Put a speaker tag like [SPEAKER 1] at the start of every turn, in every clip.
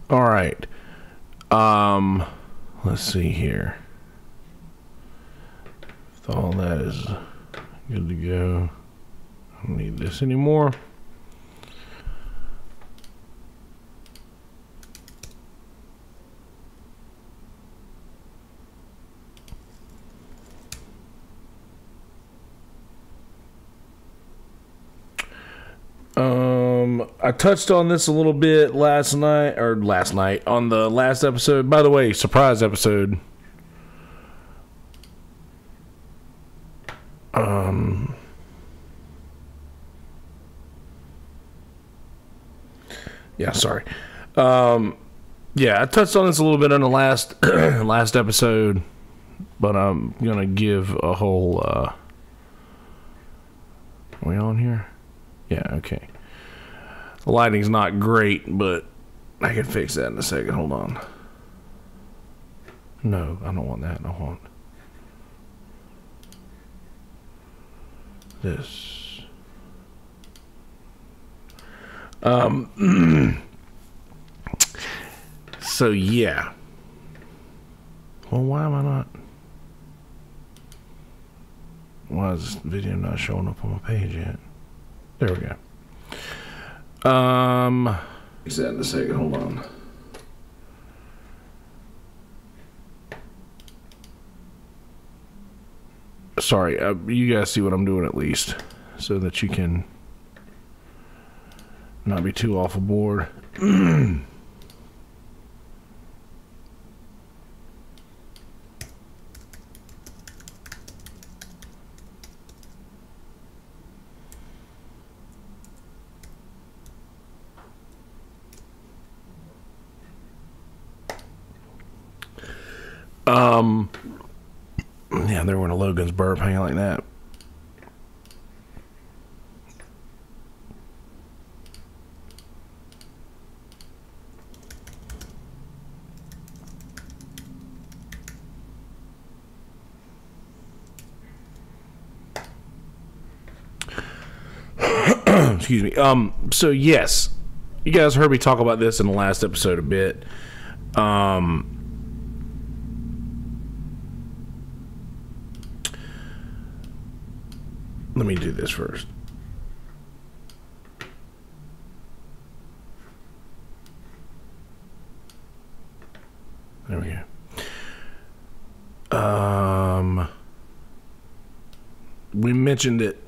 [SPEAKER 1] All right. Let's see here. If all that is good to go, I don't need this anymore. I touched on this a little bit last night on the last episode. By the way, surprise episode. Yeah, sorry. Yeah, I touched on this a little bit on the last last episode, but I'm gonna give a whole. Are we on here? Yeah, okay. The lighting's not great, but I can fix that in a second. Hold on. No, I don't want that. I want this. So yeah. Well, why am I not? Why is this video not showing up on my page yet? There we go. Fix that in a second. Hold on. Sorry, you guys see what I'm doing at least, so that you can not be too off board. Yeah, there went a Logan's burp hanging like that. Excuse me. So yes, you guys heard me talk about this in the last episode a bit. Let me do this first. There we go. We mentioned it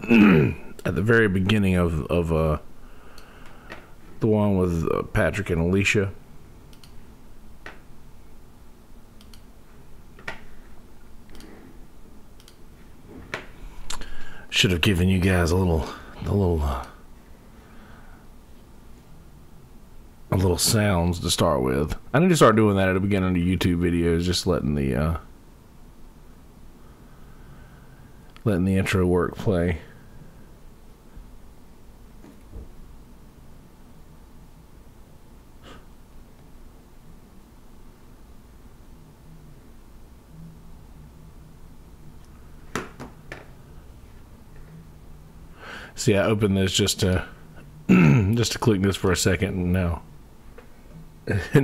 [SPEAKER 1] at the very beginning of the one with Patrick and Alicia. Should have given you guys a little sounds to start with. I need to start doing that at the beginning of the YouTube videos, just letting the intro work play. See, I opened this just to click this for a second, and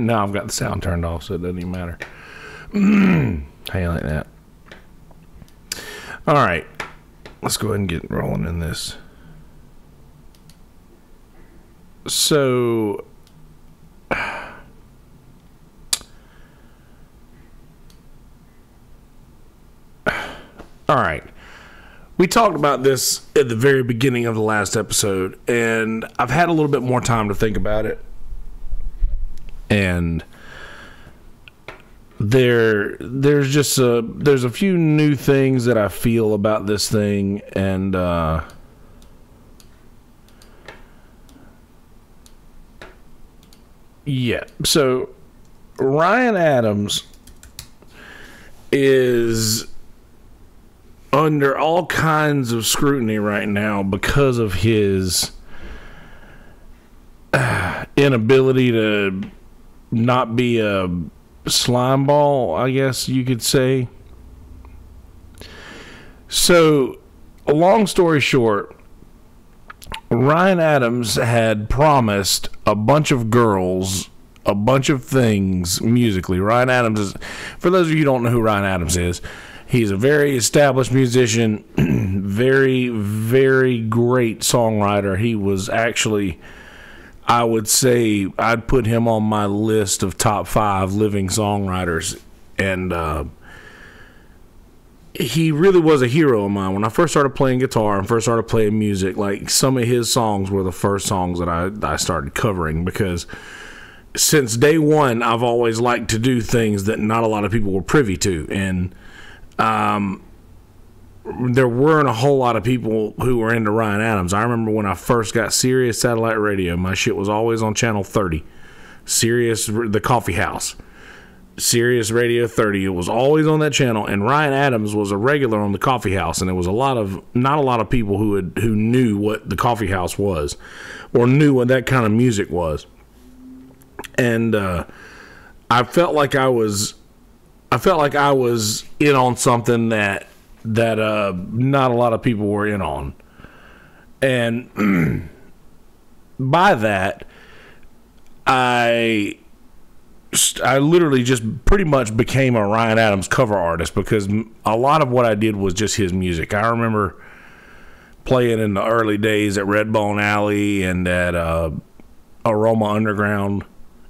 [SPEAKER 1] now I've got the sound turned off, so it doesn't even matter. How you like that? All right, let's go ahead and get rolling in this. So, all right. We talked about this at the very beginning of the last episode, and I've had a little bit more time to think about it. And there's a few new things that I feel about this thing, and yeah. So Ryan Adams is under all kinds of scrutiny right now because of his inability to not be a slime ball, I guess you could say. So, a long story short, Ryan Adams had promised a bunch of girls a bunch of things musically. Ryan Adams is, for those of you who don't know who Ryan Adams is, he's a very established musician, very, very great songwriter. He was actually, I would say, I'd put him on my list of top 5 living songwriters. And he really was a hero of mine. When I first started playing guitar and first started playing music, like, some of his songs were the first songs that I started covering, because since day one, I've always liked to do things that not a lot of people were privy to. And there weren't a whole lot of people who were into Ryan Adams. I remember when I first got Sirius satellite radio, my shit was always on channel 30. Sirius, the coffee house. Sirius Radio 30, it was always on that channel, and Ryan Adams was a regular on the coffee house, and there was not a lot of people who knew what the coffee house was, or knew what that kind of music was. And I felt like I was in on something that not a lot of people were in on. And by that, I literally just pretty much became a Ryan Adams cover artist, because a lot of what I did was just his music. I remember playing in the early days at Redbone Alley and at Aroma Underground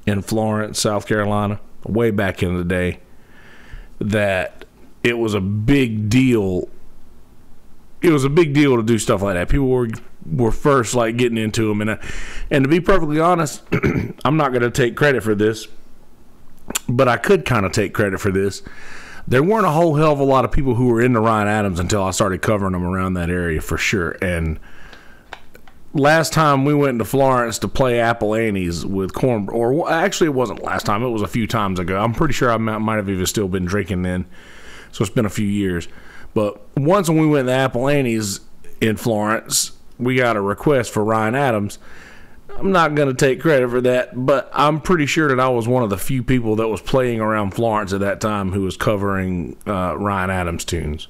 [SPEAKER 1] in Florence, South Carolina, way back in the day, that it was a big deal. It was a big deal to do stuff like that. People were first like getting into them, and to be perfectly honest, I'm not going to take credit for this, but I could kind of take credit for this. There weren't a whole hell of a lot of people who were into Ryan Adams until I started covering them around that area, for sure. And last time we went to Florence to play Apple Annie's with Corn, or actually it wasn't last time, it was a few times ago. I'm pretty sure I might have even still been drinking then, so it's been a few years. But once when we went to Apple Annie's in Florence, we got a request for Ryan Adams. I'm not going to take credit for that, but I'm pretty sure that I was one of the few people that was playing around Florence at that time who was covering Ryan Adams tunes.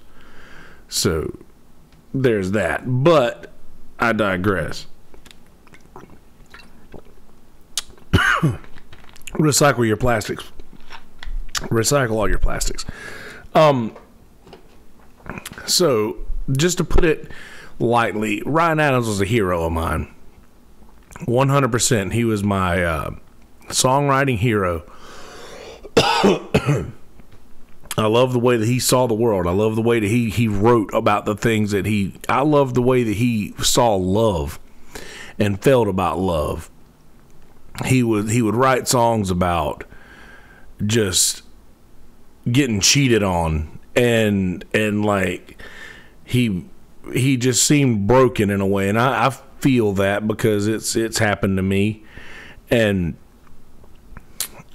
[SPEAKER 1] So there's that. But I digress. Recycle your plastics. Recycle all your plastics. So just to put it lightly, Ryan Adams was a hero of mine. 100%. He was my songwriting hero. I love the way that he saw the world. I love the way that he wrote about the things that I love the way that he saw love and felt about love. He would write songs about just getting cheated on, and like he just seemed broken in a way, and I feel that because it's happened to me, and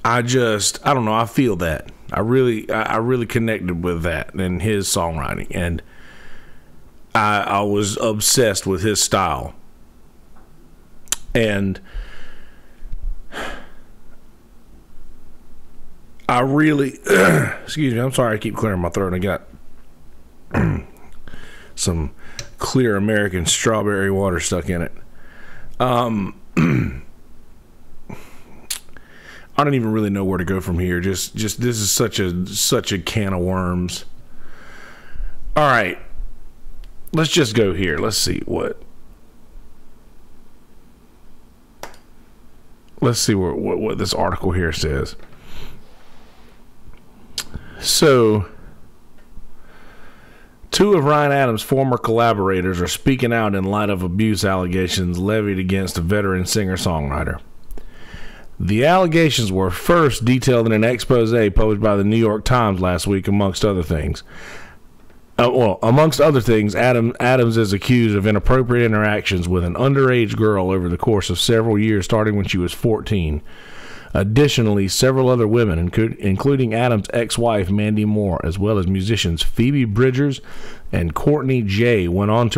[SPEAKER 1] I don't know, I feel that. I really connected with that in his songwriting, and I was obsessed with his style. And I really excuse me, I'm sorry, I keep clearing my throat. I got some clear American strawberry water stuck in it. I don't even really know where to go from here. Just this is such a can of worms. All right, let's just go here. Let's see what this article here says. So, 2 of Ryan Adams' former collaborators are speaking out in light of abuse allegations levied against a veteran singer-songwriter. The allegations were first detailed in an expose published by the New York Times last week, amongst other things. Amongst other things, Adams is accused of inappropriate interactions with an underage girl over the course of several years, starting when she was 14. Additionally, several other women, including Adams' ex-wife Mandy Moore, as well as musicians Phoebe Bridgers and Courtney J, went on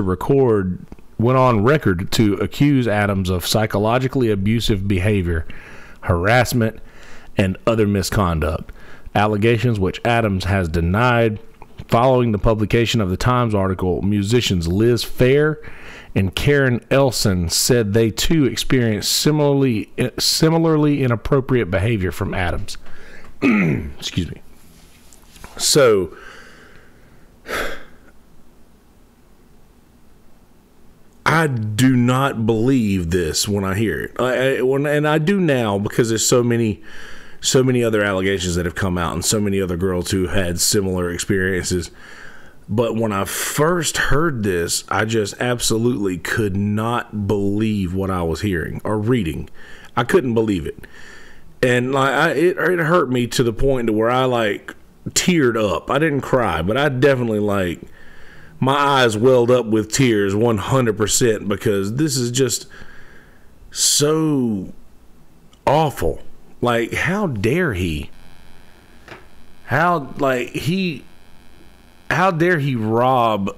[SPEAKER 1] record to accuse Adams of psychologically abusive behavior, harassment, and other misconduct. Allegations which Adams has denied Following the publication of the Times article, musicians Liz Phair and Karen Elson said they too experienced similarly inappropriate behavior from Adams. Excuse me. So, I do not believe this when I hear it. And I do now, because there's so many other allegations that have come out and so many other girls who had similar experiences. But when I first heard this, I just absolutely could not believe what I was hearing or reading. I couldn't believe it. And it hurt me to the point to where I teared up. I didn't cry, but I definitely my eyes welled up with tears 100%, because this is just so awful. How dare he? How dare he rob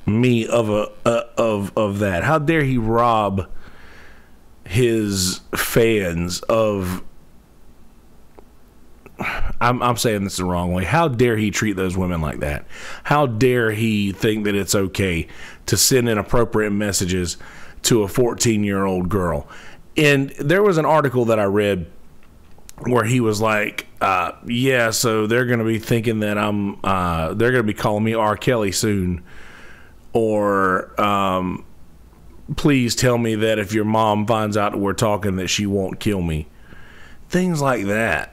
[SPEAKER 1] me of that? How dare he rob his fans of? I'm saying this the wrong way. How dare he treat those women like that? How dare he think that it's okay to send inappropriate messages to a 14-year-old girl? And there was an article that I read where he was like, yeah, so they're going to be thinking that they're going to be calling me R. Kelly soon. Or, please tell me that if your mom finds out that we're talking, that she won't kill me. Things like that.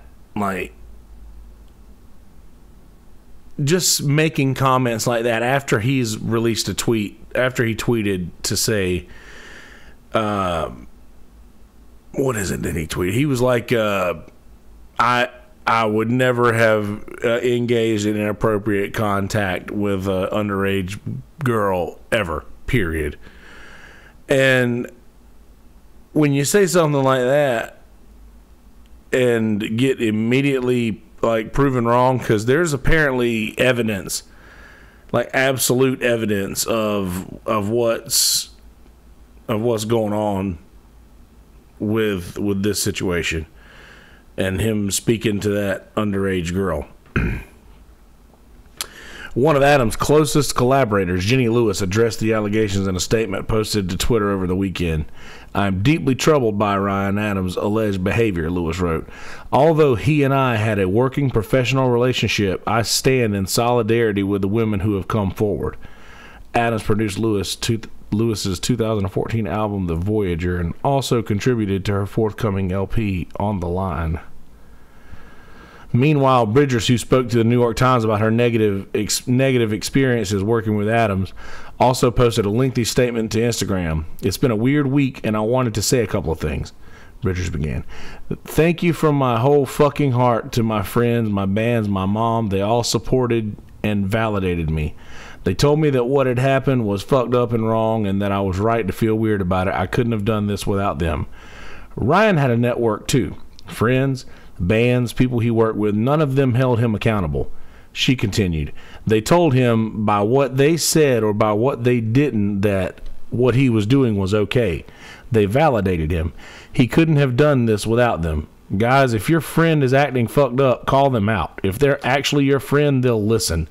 [SPEAKER 1] Just making comments like that after he's released a tweet, after he tweeted to say, what is it that he tweeted? He was like, I would never have engaged in inappropriate contact with an underage girl ever, period. And when you say something like that and get immediately proven wrong, because there's apparently evidence, absolute evidence of what's going on with this situation and him speaking to that underage girl. One of Adams' closest collaborators, Jenny Lewis, addressed the allegations in a statement posted to Twitter over the weekend. "I'm deeply troubled by Ryan Adams' alleged behavior," Lewis wrote. "Although he and I had a working professional relationship, I stand in solidarity with the women who have come forward." Adams produced Lewis's 2014 album, The Voyager, and also contributed to her forthcoming LP, On the Line. Meanwhile, Bridgers, who spoke to the New York Times about her negative experiences working with Adams, also posted a lengthy statement to Instagram. "It's been a weird week, and I wanted to say a couple of things," Bridgers began. "Thank you from my whole fucking heart to my friends, my bands, my mom. They all supported and validated me. They told me that what had happened was fucked up and wrong, and that I was right to feel weird about it. I couldn't have done this without them." Ryan had a network too. Friends, bands, people he worked with, none of them held him accountable. She continued, "They told him by what they said or by what they didn't that what he was doing was okay. They validated him. He couldn't have done this without them. Guys, if your friend is acting fucked up, call them out. If they're actually your friend, they'll listen.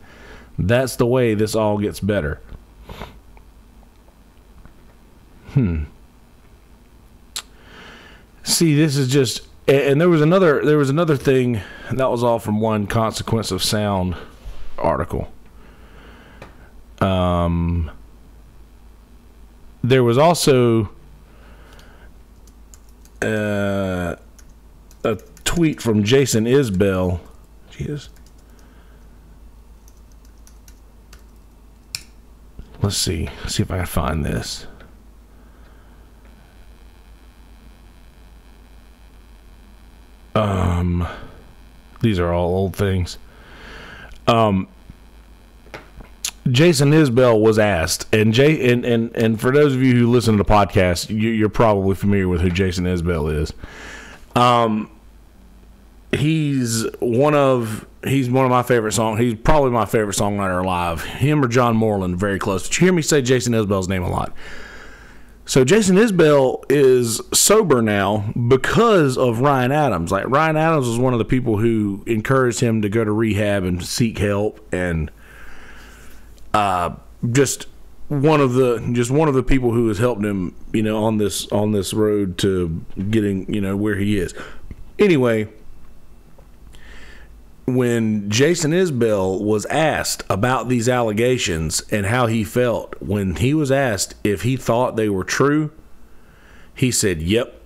[SPEAKER 1] That's the way this all gets better." See, this is just, and there was another thing, and that was all from one Consequence of Sound article. There was also a tweet from Jason Isbell. Jesus. Let's see if I can find this. These are all old things. Jason Isbell was asked, and for those of you who listen to the podcast, you're probably familiar with who Jason Isbell is. He's one of my favorite songs. He's probably my favorite songwriter alive. Him or John Moreland, very close. But you hear me say Jason Isbell's name a lot. So Jason Isbell is sober now because of Ryan Adams. Like, Ryan Adams was one of the people who encouraged him to go to rehab and seek help, and just one of the people who has helped him, on this road to getting, where he is. Anyway, when Jason Isbell was asked about these allegations and how he felt, when he was asked if he thought they were true, he said, "Yep."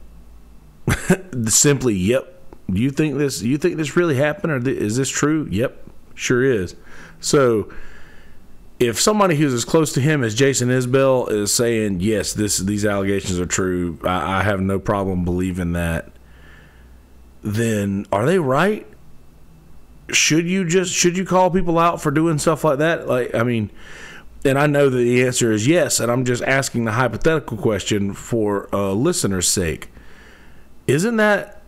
[SPEAKER 1] Simply, "Yep." You think this really happened, or is this true? Yep, sure is. So, if somebody who's as close to him as Jason Isbell is saying, "Yes, these allegations are true," I have no problem believing that, then are they right? Should you call people out for doing stuff like that? And I know that the answer is yes, and I'm just asking the hypothetical question for a listener's sake. Isn't that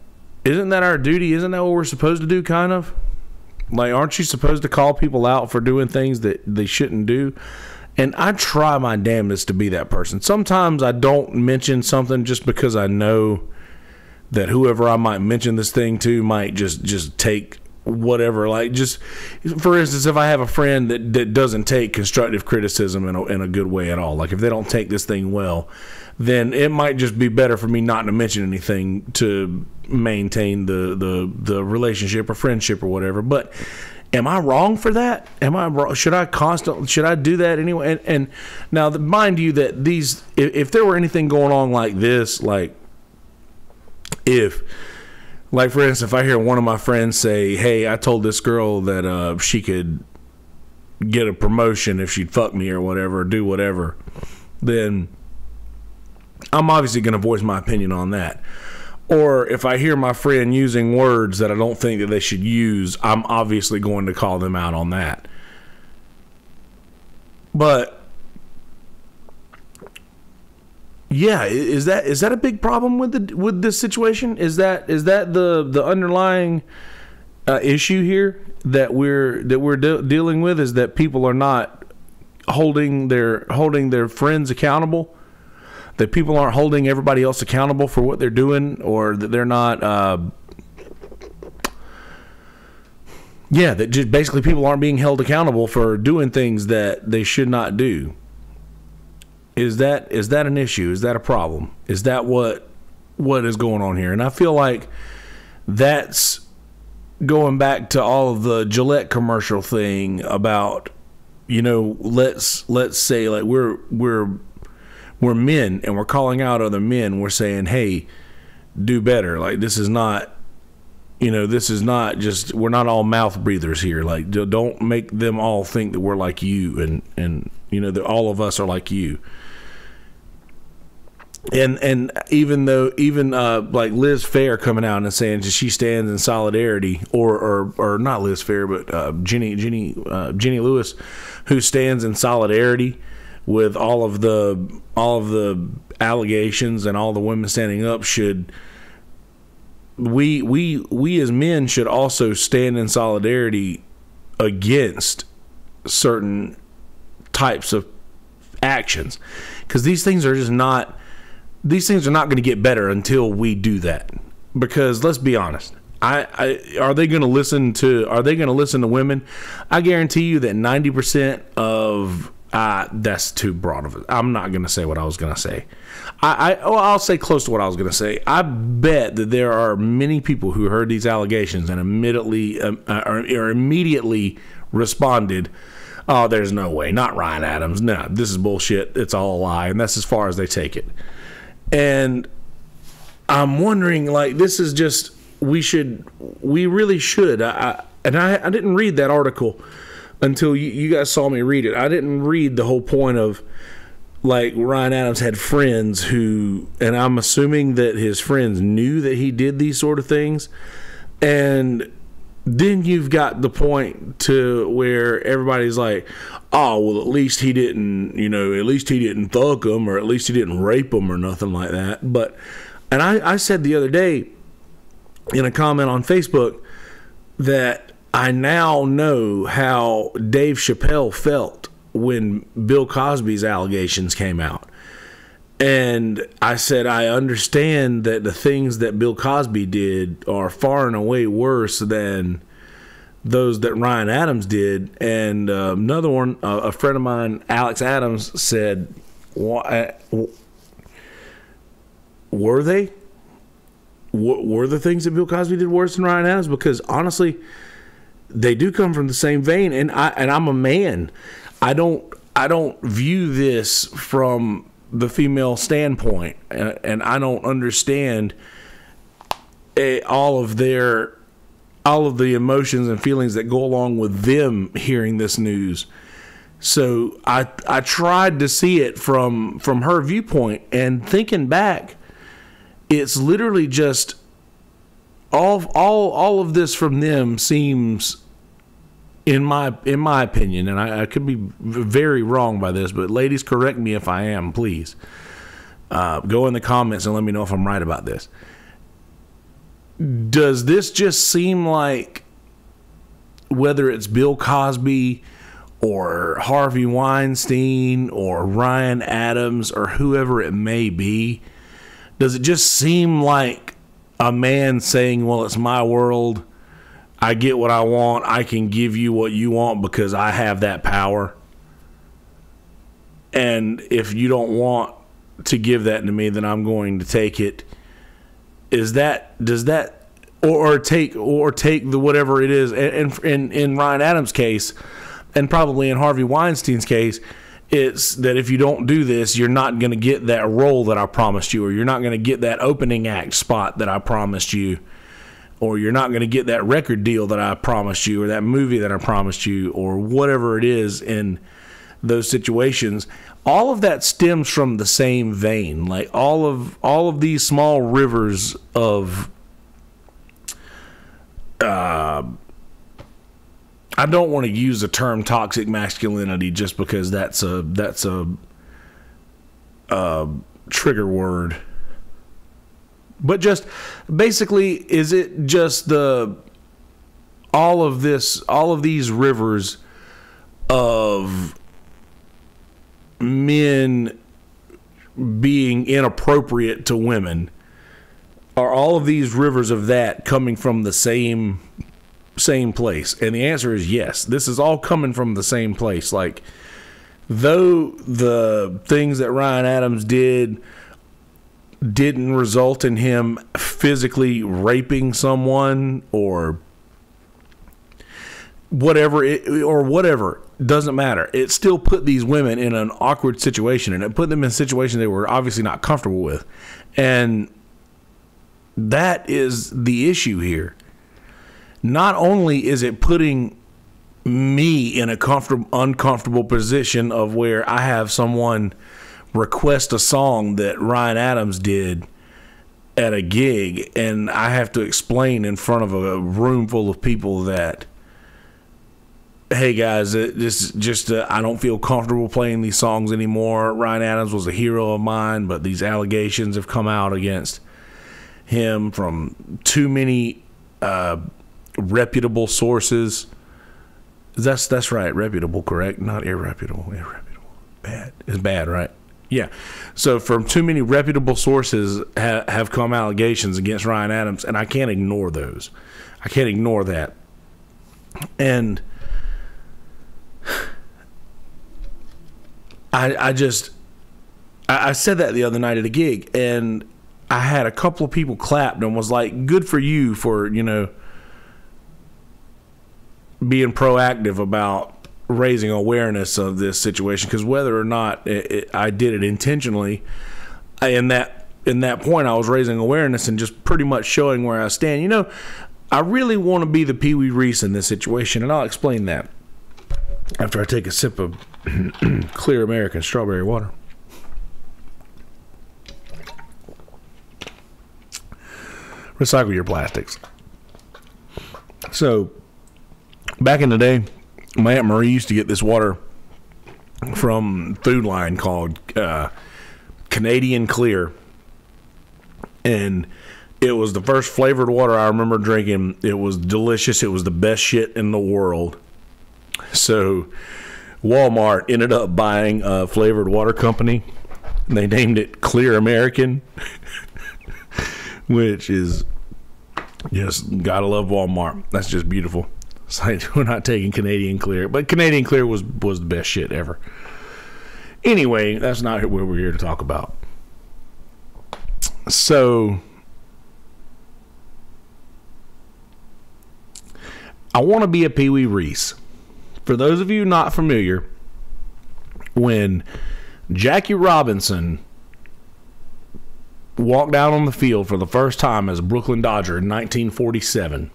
[SPEAKER 1] our duty? Isn't that what we're supposed to do, kind of? Like, aren't you supposed to call people out for doing things that they shouldn't do? And I try my damnedest to be that person. Sometimes I don't mention something just because I know that whoever I might mention this thing to might just take whatever. Like, just for instance, if I have a friend that doesn't take constructive criticism in a good way at all, like if they don't take this thing well, then it might just be better for me not to mention anything to maintain the relationship or friendship or whatever. But am I wrong for that? Am I wrong? Should I do that anyway? And now, mind you, that if there were anything going on like this, like for instance, if I hear one of my friends say, "Hey, I told this girl that she could get a promotion if she'd fuck me or whatever, or do whatever," then I'm obviously going to voice my opinion on that. Or if I hear my friend using words that I don't think that they should use, I'm obviously going to call them out on that. But yeah, is that a big problem with this situation? Is that the underlying issue here that we're dealing with? Is that people are not holding their friends accountable? That people aren't holding everybody else accountable for what they're doing, or that they're not that just basically people aren't being held accountable for doing things that they should not do. Is that an issue? Is that a problem? Is that what is going on here? And I feel like that's going back to all of the Gillette commercial thing about, let's say, like, we're men and we're calling out other men. We're saying, "Hey, do better." Like, this is not just, we're not all mouth breathers here. Like, don't make them all think that we're like you, and that all of us are like you. And even like Liz Phair coming out and saying she stands in solidarity, or not Liz Phair, but Jenny Lewis, who stands in solidarity with all of the allegations and all the women standing up. Should we as men should also stand in solidarity against certain types of actions, because these things are not going to get better until we do that. Because let's be honest, are they going to listen to women? I guarantee you that 90% of that's too broad of it. I'm not going to say what I was going to say. I'll say close to what I was going to say. I bet that there are many people who heard these allegations and immediately responded, "Oh, there's no way. Not Ryan Adams. No, this is bullshit. It's all a lie." And that's as far as they take it. And I'm wondering, like, this is just, we really should. I didn't read that article until you guys saw me read it. I didn't read the whole point of, like, Ryan Adams had friends who, and I'm assuming that his friends knew that he did these sort of things. And then you've got the point to where everybody's like, "Oh, well, at least he didn't thug him, or at least he didn't rape him, or nothing like that." And I said the other day in a comment on Facebook that I now know how Dave Chappelle felt when Bill Cosby's allegations came out. And I said, I understand that the things that Bill Cosby did are far and away worse than those that Ryan Adams did. And another one, a friend of mine, Alex Adams, said, were they? Were the things that Bill Cosby did worse than Ryan Adams? Because honestly, they do come from the same vein. And I'm a man. I don't view this from the female standpoint, and I don't understand all of the emotions and feelings that go along with them hearing this news. So I tried to see it from her viewpoint, and thinking back, it's literally just all of this from them seems, in my opinion, and I could be very wrong by this, but ladies, correct me if I am, please. Go in the comments and let me know if I'm right about this. Does this just seem like, whether it's Bill Cosby or Harvey Weinstein or Ryan Adams or whoever it may be, does it just seem like a man saying, well, it's my world, I get what I want, I can give you what you want because I have that power, and if you don't want to give that to me, then I'm going to take it? Does that or take the whatever it is? And in Ryan Adams' case, and probably in Harvey Weinstein's case, it's that if you don't do this, you're not going to get that role that I promised you, or you're not going to get that opening act spot that I promised you, or you're not going to get that record deal that I promised you, or that movie that I promised you, or whatever it is in those situations. All of that stems from the same vein. Like all of these small rivers of I don't want to use the term toxic masculinity just because that's a trigger word. But just basically, is it just all of these rivers of men being inappropriate to women? Are all of these rivers of that coming from the same place? And the answer is yes. This is all coming from the same place. Like, though the things that Ryan Adams didn't result in him physically raping someone or whatever, doesn't matter. It still put these women in an awkward situation, and it put them in a situation they were obviously not comfortable with. And that is the issue here. Not only is it putting me in a uncomfortable position of where I have someone request a song that Ryan Adams did at a gig, and I have to explain in front of a room full of people that, hey guys, this just I don't feel comfortable playing these songs anymore. Ryan Adams was a hero of mine, but these allegations have come out against him from too many reputable sources. That's right, reputable, correct? Not irreputable. Bad. It's bad, right? Yeah. So from too many reputable sources have come allegations against Ryan Adams, and I can't ignore those. I can't ignore that. And I said that the other night at a gig, and I had a couple of people clapped and was like, good for you for, being proactive about raising awareness of this situation, because whether or not I did it intentionally, in that point I was raising awareness and just pretty much showing where I stand. I really want to be the Pee Wee Reese in this situation, and I'll explain that after I take a sip of clear American strawberry water. Recycle your plastics. So back in the day, my Aunt Marie used to get this water from Food Line called Canadian Clear. And it was the first flavored water I remember drinking. It was delicious. It was the best shit in the world. So Walmart ended up buying a flavored water company. And they named it Clear American, which is just, gotta love Walmart. That's just beautiful. It's like, we're not taking Canadian Clear, but Canadian Clear was the best shit ever. Anyway, that's not what we're here to talk about. So, I want to be a Pee Wee Reese. For those of you not familiar, when Jackie Robinson walked out on the field for the first time as a Brooklyn Dodger in 1947,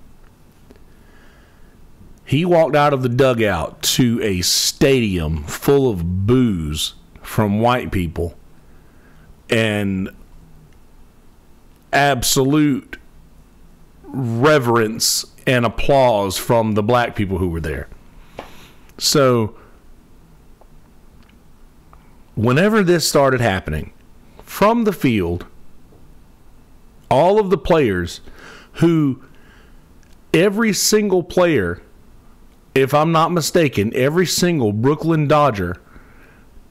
[SPEAKER 1] he walked out of the dugout to a stadium full of boos from white people and absolute reverence and applause from the black people who were there. So, whenever this started happening, from the field, all of the players who, every single player, if I'm not mistaken, every single Brooklyn Dodger,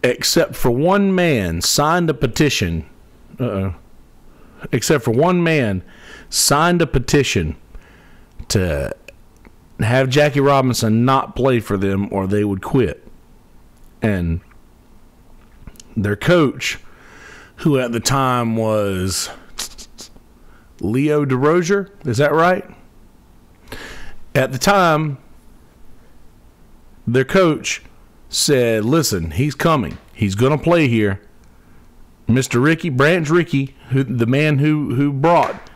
[SPEAKER 1] except for one man, signed a petition. Except for one man, signed a petition to have Jackie Robinson not play for them or they would quit. And their coach, who at the time was Leo DeRozier, is that right? At the time, their coach said, listen, he's coming. He's going to play here. Mr. Rickey, Branch Rickey, the man who brought...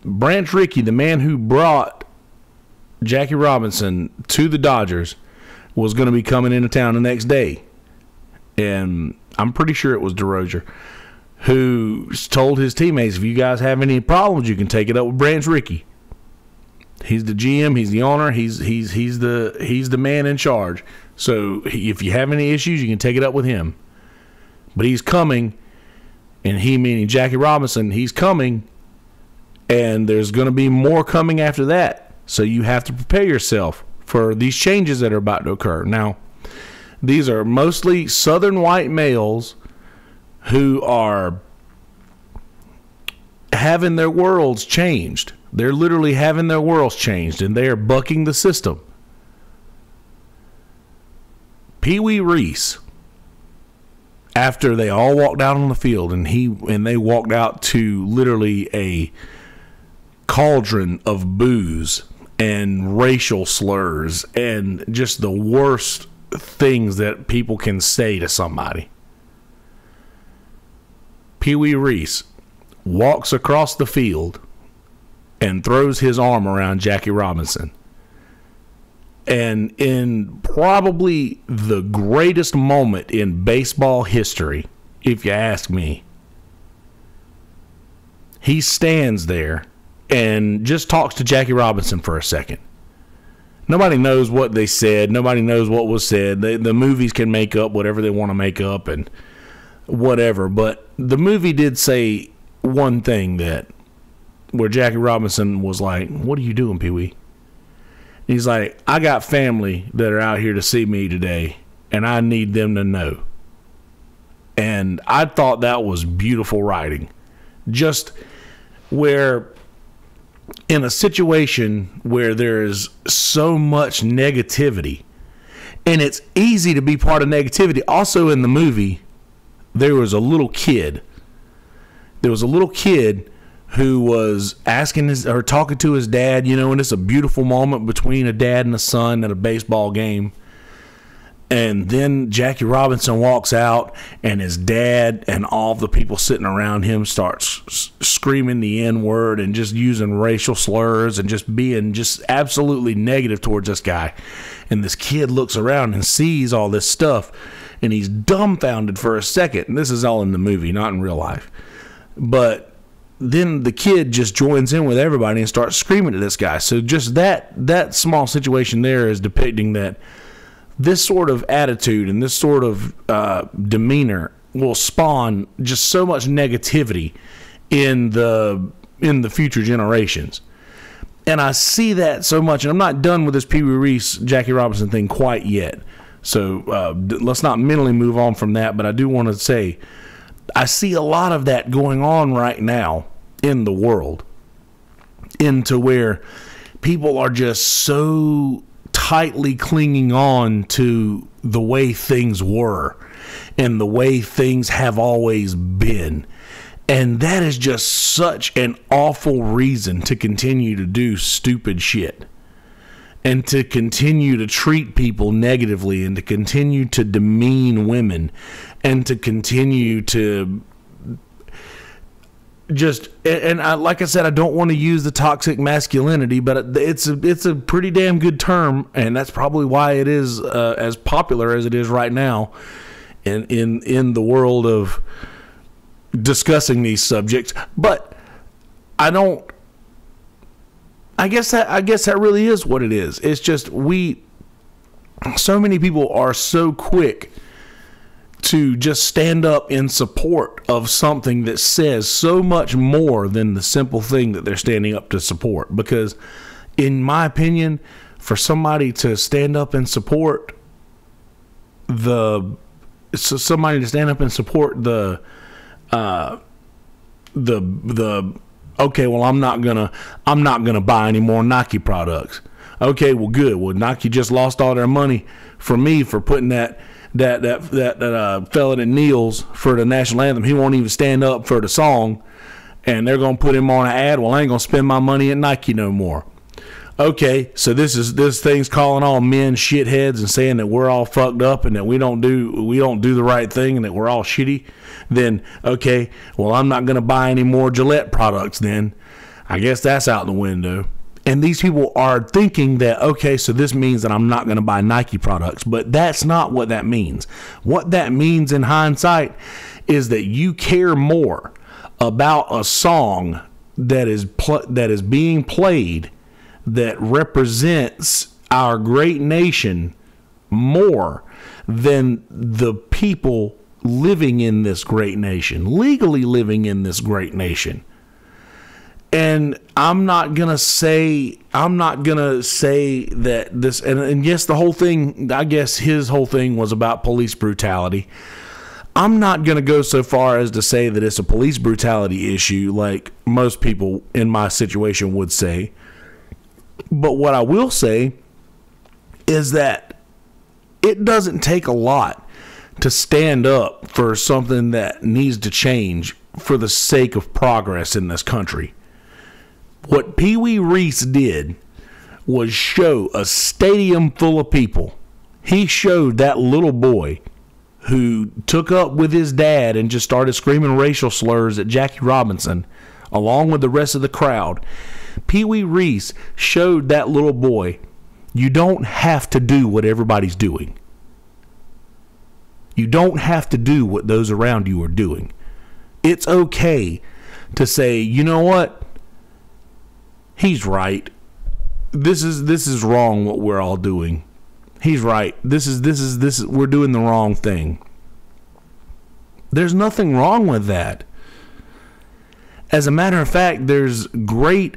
[SPEAKER 1] Branch Rickey, the man who brought Jackie Robinson to the Dodgers, was going to be coming into town the next day. And I'm pretty sure it was DeRozier, who told his teammates, if you guys have any problems, you can take it up with Branch Rickey. He's the GM. He's the owner. He's the man in charge. So if you have any issues, you can take it up with him. But he's coming, and he meaning Jackie Robinson. He's coming, and there's going to be more coming after that. So you have to prepare yourself for these changes that are about to occur. Now, these are mostly Southern white males who are having their worlds changed. They're literally having their worlds changed, and they are bucking the system. Pee Wee Reese, after they all walked out on the field, and they walked out to literally a cauldron of booze and racial slurs and just the worst things that people can say to somebody. Pee Wee Reese walks across the field and throws his arm around Jackie Robinson. And in probably the greatest moment in baseball history, if you ask me, he stands there and just talks to Jackie Robinson for a second. Nobody knows what they said. Nobody knows what was said. The movies can make up whatever they want to make up and whatever. But the movie did say one thing where Jackie Robinson was like, "What are you doing, Pee Wee?" He's like, "I got family that are out here to see me today, and I need them to know." And I thought that was beautiful writing. Just where in a situation where there is so much negativity, and it's easy to be part of negativity. Also in the movie, there was a little kid. There was a little kid who was talking to his dad, and it's a beautiful moment between a dad and a son at a baseball game. And then Jackie Robinson walks out, and his dad and all the people sitting around him starts screaming the N-word and just using racial slurs and just being just absolutely negative towards this guy. And this kid looks around and sees all this stuff, and he's dumbfounded for a second. And this is all in the movie, not in real life. But then the kid just joins in with everybody and starts screaming at this guy. So just that small situation there is depicting that this sort of attitude and this sort of demeanor will spawn just so much negativity in the future generations. And I see that so much, and I'm not done with this Pee Wee Reese, Jackie Robinson thing quite yet. So let's not mentally move on from that. But I do want to say, I see a lot of that going on right now in the world, into where people are just so tightly clinging on to the way things were and the way things have always been. And that is just such an awful reason to continue to do stupid shit and to continue to treat people negatively and to continue to demean women and to continue to just, and I, like I said, I don't want to use the toxic masculinity, but it's a pretty damn good term, and that's probably why it is as popular as it is right now in the world of discussing these subjects. But I guess that really is what it is. It's just so many people are so quick to just stand up in support of something that says so much more than the simple thing that they're standing up to support. Because in my opinion, for somebody to stand up and support the okay, well, I'm not gonna buy any more Nike products. Okay, well, good. Well, Nike just lost all their money for me for putting that fella that kneels for the national anthem. He won't even stand up for the song, and they're gonna put him on an ad. Well, I ain't gonna spend my money at Nike no more. Okay, so this thing's calling all men shitheads and saying that we're all fucked up and that we don't do the right thing and that we're all shitty. Then okay, well, I'm not gonna buy any more Gillette products. Then I guess that's out the window. And these people are thinking that, okay, so this means that I'm not going to buy Nike products. But that's not what that means. What that means in hindsight is that you care more about a song that is being played that represents our great nation more than the people living in this great nation, legally living in this great nation. And I'm not gonna say that this, and yes, the whole thing, I guess his whole thing was about police brutality. I'm not gonna go so far as to say that it's a police brutality issue like most people in my situation would say. But what I will say is that it doesn't take a lot to stand up for something that needs to change for the sake of progress in this country. What Pee Wee Reese did was show a stadium full of people. He showed that little boy who took up with his dad and just started screaming racial slurs at Jackie Robinson, along with the rest of the crowd. Pee Wee Reese showed that little boy, you don't have to do what everybody's doing. You don't have to do what those around you are doing. It's okay to say, you know what? He's right. This is wrong what we're all doing. He's right. This is we're doing the wrong thing. There's nothing wrong with that. As a matter of fact, there's great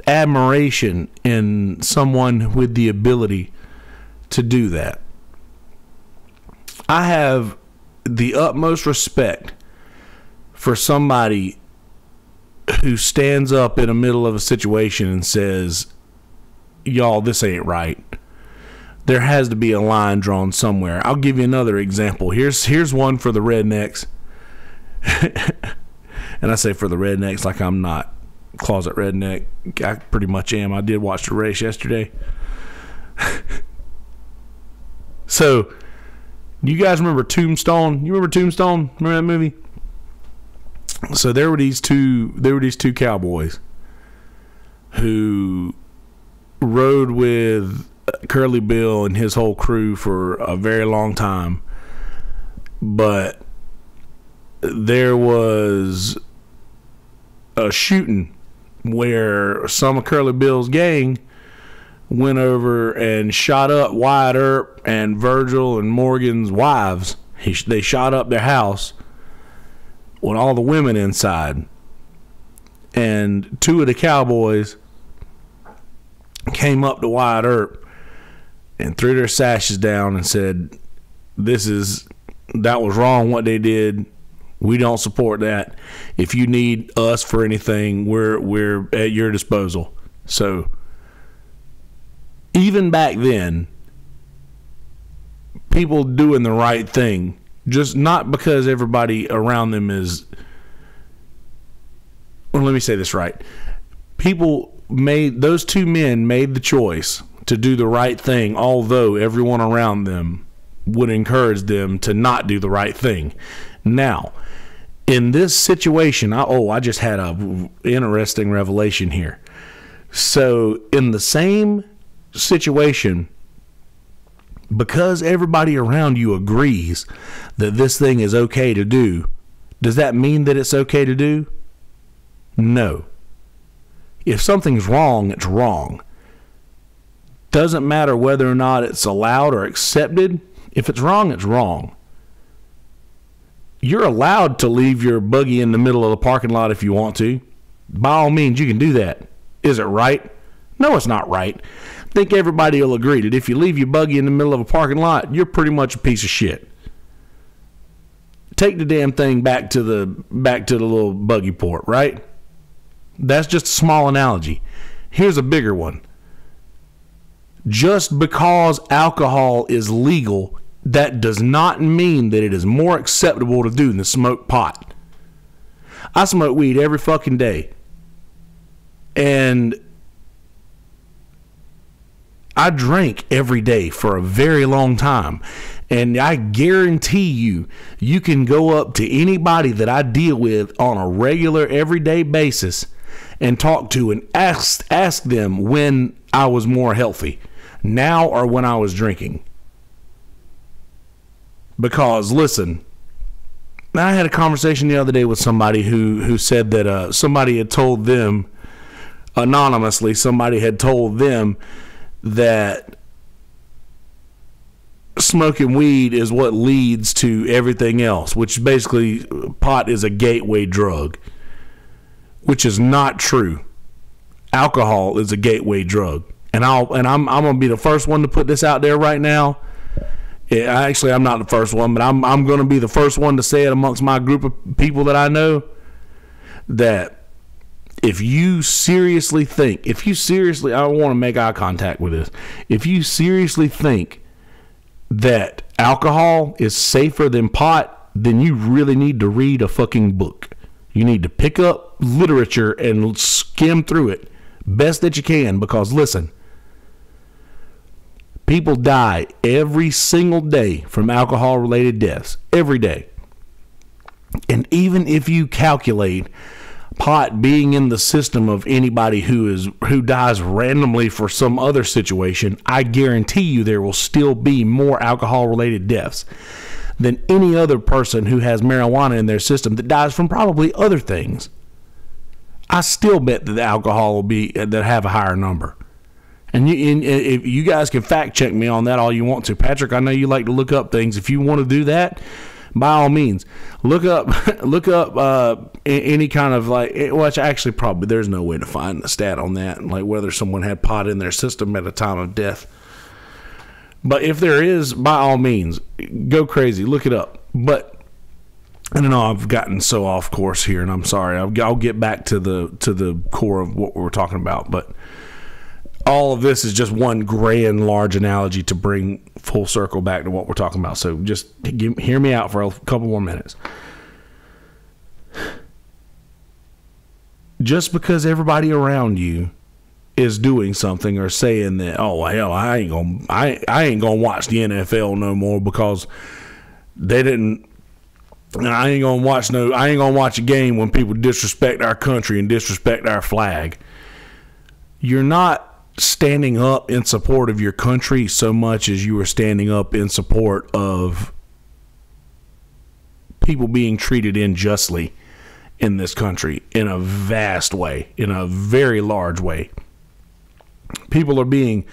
[SPEAKER 1] admiration in someone with the ability to do that. I have the utmost respect for somebody who stands up in the middle of a situation and says, y'all, this ain't right. There has to be a line drawn somewhere. I'll give you another example. Here's one for the rednecks. And I say for the rednecks like I'm not closet redneck. I pretty much am. I did watch the race yesterday. So, you guys remember Tombstone? You remember Tombstone? Remember that movie? So there were these two cowboys who rode with Curly Bill and his whole crew for a very long time. But there was a shooting where some of Curly Bill's gang went over and shot up Wyatt Earp and Virgil and Morgan's wives. They shot up their house with all the women inside. And 2 of the cowboys came up to Wyatt Earp and threw their sashes down and said, that was wrong what they did. We don't support that. If you need us for anything, we're at your disposal. So even back then, people doing the right thing, just not because everybody around them is, well, let me say this right. Those two men made the choice to do the right thing, although everyone around them would encourage them to not do the right thing. Now, in this situation, I just had a interesting revelation here. So in the same situation, because everybody around you agrees that this thing is okay to do, does that mean that it's okay to do? No. If something's wrong, it's wrong. Doesn't matter whether or not it's allowed or accepted. If it's wrong, it's wrong. You're allowed to leave your buggy in the middle of the parking lot if you want to. By all means, you can do that. Is it right? No, it's not right. I think everybody will agree that if you leave your buggy in the middle of a parking lot, you're pretty much a piece of shit. Take the damn thing back to the little buggy port, right? That's just a small analogy. Here's a bigger one. Just because alcohol is legal, that does not mean that it is more acceptable to do than smoke pot. I smoke weed every fucking day. And I drank every day for a very long time. And I guarantee you can go up to anybody that I deal with on a regular, everyday basis and talk to and ask them when I was more healthy, now or when I was drinking. Because, listen, I had a conversation the other day with somebody who said that somebody had told them, anonymously, somebody had told them that smoking weed is what leads to everything else, which basically pot is a gateway drug, which is not true. Alcohol is a gateway drug. And I'm going to be the first one to put this out there right now. Actually, I'm not the first one, but I'm going to be the first one to say it amongst my group of people that I know, that if you seriously, I want to make eye contact with this. If you seriously think that alcohol is safer than pot, then you really need to read a fucking book. You need to pick up literature and skim through it best that you can, because listen, people die every single day from alcohol-related deaths. Every day. And even if you calculate pot being in the system of anybody who dies randomly for some other situation, I guarantee you there will still be more alcohol-related deaths than any other person who has marijuana in their system that dies from probably other things. I still bet that the alcohol will be that have a higher number. And if you guys can fact check me on that all you want to. Patrick, I know you like to look up things. If you want to do that, by all means, look up any kind of which actually probably there's no way to find the stat on that, like whether someone had pot in their system at the time of death. But if there is, by all means, go crazy, look it up. But I don't know, I've gotten so off course here, and I'm sorry. I'll get back to the core of what we're talking about, but all of this is just one grand, large analogy to bring full circle back to what we're talking about. So just hear me out for a couple more minutes. Just because everybody around you is doing something or saying that, oh hell, I ain't gonna watch the NFL no more because they didn't. I ain't gonna watch a game when people disrespect our country and disrespect our flag. You're not standing up in support of your country so much as you are standing up in support of people being treated unjustly in this country in a vast way, in a very large way. People are being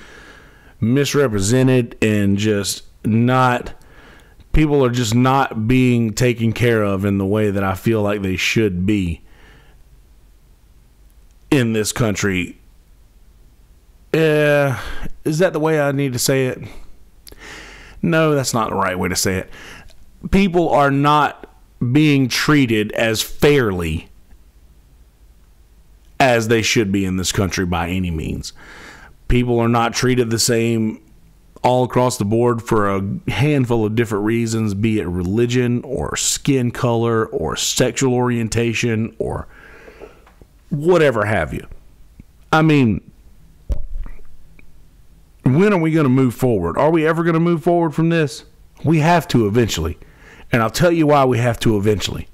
[SPEAKER 1] misrepresented and people are just not being taken care of in the way that I feel like they should be in this country. Is that the way I need to say it? No, that's not the right way to say it. People are not being treated as fairly as they should be in this country by any means. People are not treated the same all across the board for a handful of different reasons, be it religion or skin color or sexual orientation or whatever have you. I mean, when are we going to move forward? Are we ever going to move forward from this? We have to eventually. And I'll tell you why we have to eventually.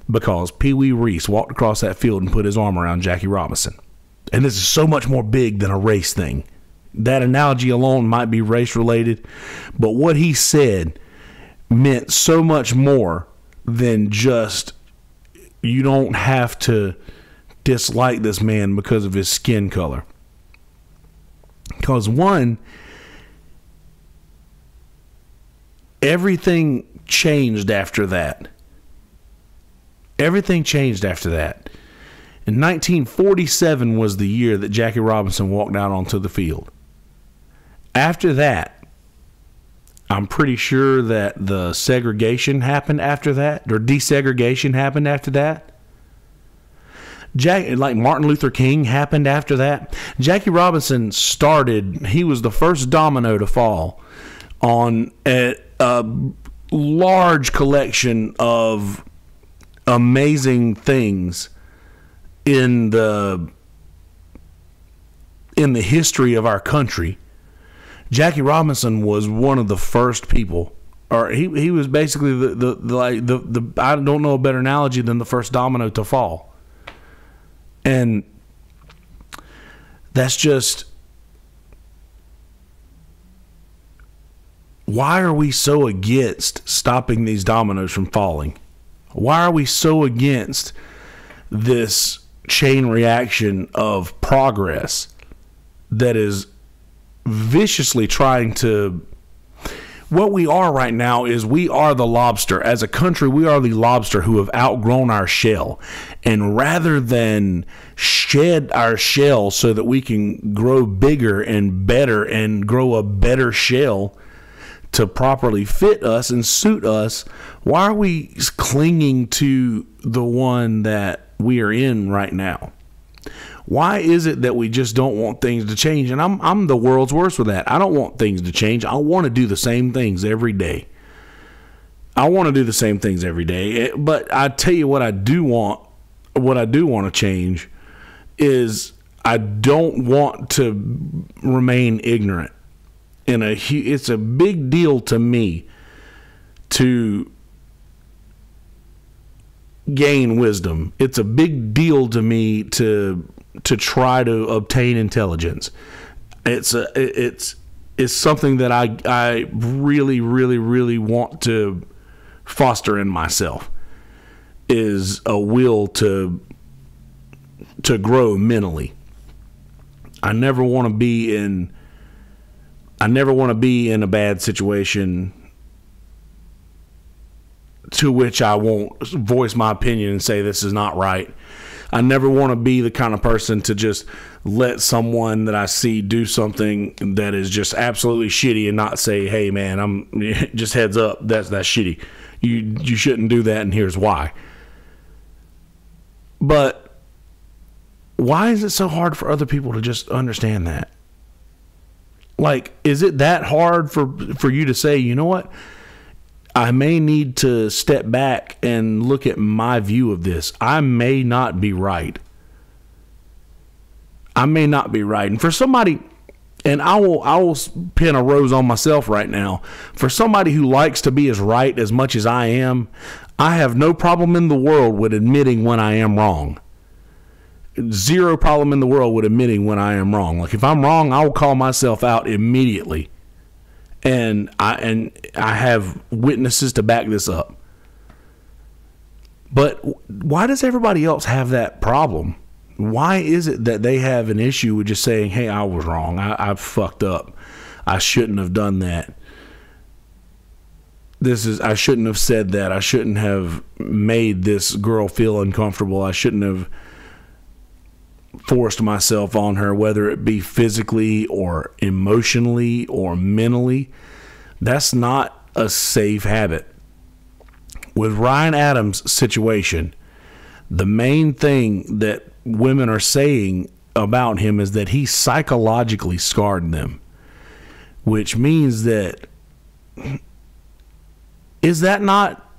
[SPEAKER 1] Because Pee Wee Reese walked across that field and put his arm around Jackie Robinson. And this is so much more big than a race thing. That analogy alone might be race related, but what he said meant so much more than just, you don't have to dislike this man because of his skin color. Because one, everything changed after that. Everything changed after that. In 1947 was the year that Jackie Robinson walked out onto the field. After that, I'm pretty sure that the segregation happened after that, or desegregation happened after that. Like Martin Luther King happened after that. Jackie Robinson started, he was the first domino to fall on a large collection of amazing things in the history of our country. Jackie Robinson was one of the first people, or he was basically the I don't know a better analogy than the first domino to fall. And that's just, why are we so against stopping these dominoes from falling? Why are we so against this chain reaction of progress that is viciously trying to... What we are right now is we are the lobster. As a country, we are the lobster who have outgrown our shell. And rather than shed our shell so that we can grow bigger and better and grow a better shell to properly fit us and suit us, why are we clinging to the one that we are in right now? Why is it that we just don't want things to change? And I'm the world's worst with that. I don't want things to change. I want to do the same things every day. I want to do the same things every day. But I tell you what I do want to change is I don't want to remain ignorant. It's a big deal to me to gain wisdom. It's a big deal to me to try to obtain intelligence. It's something that I really, really, really want to foster in myself, is a will to grow mentally. I never want to be in a bad situation to which I won't voice my opinion and say this is not right. I never want to be the kind of person to just let someone that I see do something that is just absolutely shitty and not say, hey man, I'm just heads up, that's shitty. You shouldn't do that and here's why. But why is it so hard for other people to just understand that? Like, is it that hard for you to say, you know what? I may need to step back and look at my view of this. I may not be right. I may not be right. And for somebody, and I will pin a rose on myself right now. For somebody who likes to be as right as much as I am, I have no problem in the world with admitting when I am wrong. Zero problem in the world with admitting when I am wrong. Like, if I'm wrong, I will call myself out immediately. And I have witnesses to back this up. But why does everybody else have that problem? Why is it that they have an issue with just saying, hey, I was wrong. I fucked up. I shouldn't have done that. I shouldn't have said that. I shouldn't have made this girl feel uncomfortable. I shouldn't have forced myself on her, whether it be physically or emotionally or mentally. That's not a safe habit. With Ryan Adams' situation, the main thing that women are saying about him is that he psychologically scarred them, which means that, is that not,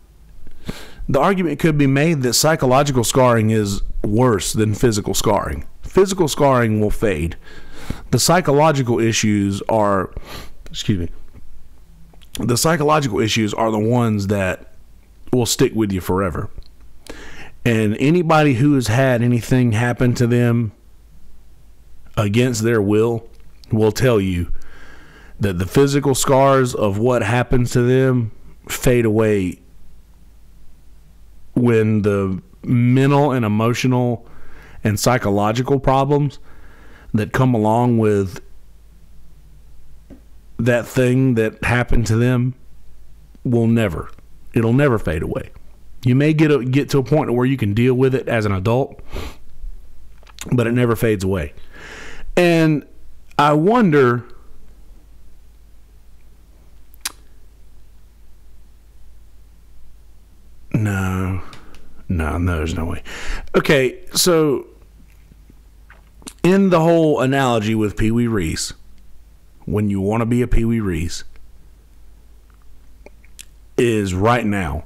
[SPEAKER 1] the argument could be made that psychological scarring is worse than physical scarring. Physical scarring will fade. The psychological issues are, the psychological issues are the ones that will stick with you forever. And anybody who has had anything happen to them against their will tell you that the physical scars of what happens to them fade away when the mental and emotional and psychological problems that come along with that thing that happened to them it'll never fade away. You may get to a point where you can deal with it as an adult, but it never fades away. And I wonder, no, there's no way. Okay, so in the whole analogy with Pee Wee Reese, when you want to be a Pee Wee Reese, is right now,